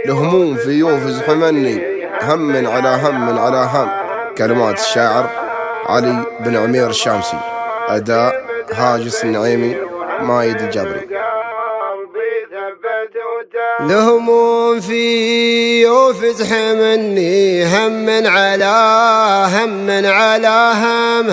لهموم في يوفز حمني، هم على هم على هم. كلمات الشاعر علي بن عمير الشامسي، أداء هاجس النعيمي، مايد الجبري. لهموم في يوفز حمني، هم على هم على هم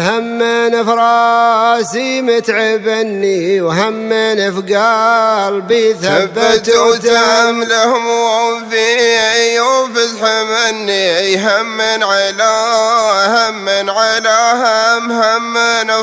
فراسي متعبني، وهم في قلبي ثبت وتم. لهموم في يوفز حمني، هم على هم على هم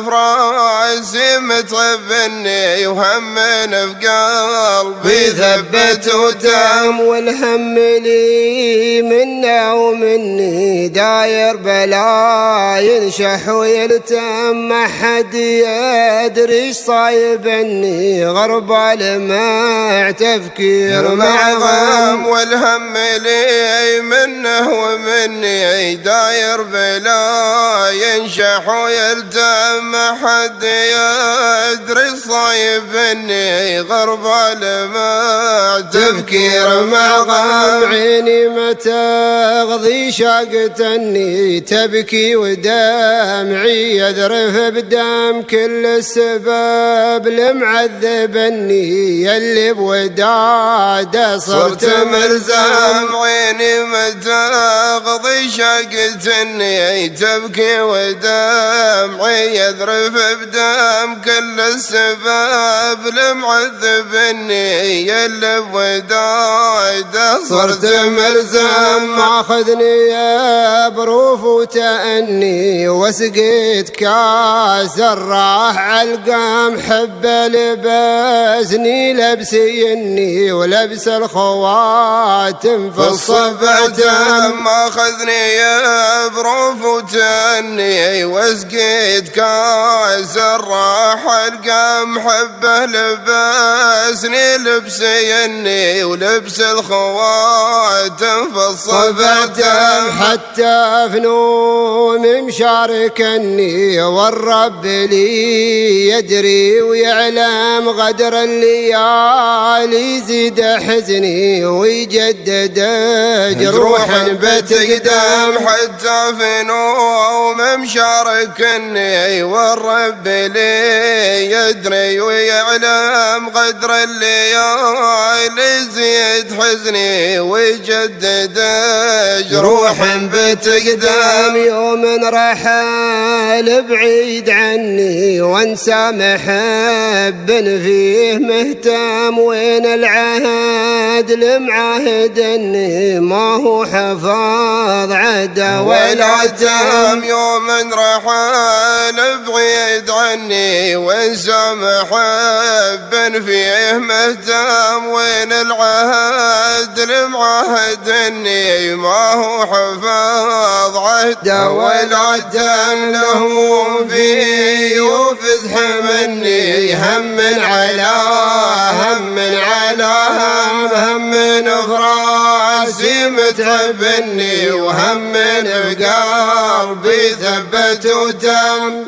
فراسي متعبني، وهم في قلبي ثبت وتم. والهم لي منا ومني داير بلا ينشح ويلتم، ما حد يدري ايش صايبني، غربال مع تفكير مع غم. والهم لي منه ومني داير بلا ينشح ويلتم، ما حد يدري صايبني، غربال مع تفكير مع غم. عيني ما تغضي شاقتني، تبكي ودمعي يذرف بدم، كل السبب لمعذبني، يلي بوداده صرت ملزم. عيني ما تغضي شاقتني، تبكي ودمعي يذرف بدم، كل السبب لمعذبني، يلي بوداده صرت ملزم. اخذني يا بروف وتأني، وسقيت كاس الراح علقام، حب لبسني لبسي اني، ولبس الخواتم في الصبع تم. اخذني يا بروف وتأني، وسقيت كاس الراح علقام، حبه لبسني لبسي اني، ولبس الخواتم في الصبع تم. حتى فنون مشاركني، والرب لي يدري ويعلم، غدر الليالي زيد حزني، ويجدد جروحا بتقدم. حتى فنون مشاركني، والرب لي يدري ويعلم، غدر الليالي زيد حزني، ويجدد جروحا بتقدم. يوم رحل بعيد عني، وانسى محب فيه مهتم، وين العهد لمعاهد اني ما هو حفاظ عدا ولا تم. يوم رحل بعيد عني، وانسى محب فيه مهتم، وين العهد لمعاهد اني ما هو حفاظ عهد ولا تم. لهموم في يوفز حمني، هم على هم على هم فراسي متعبني، وهم في قلبي ثبت وتم.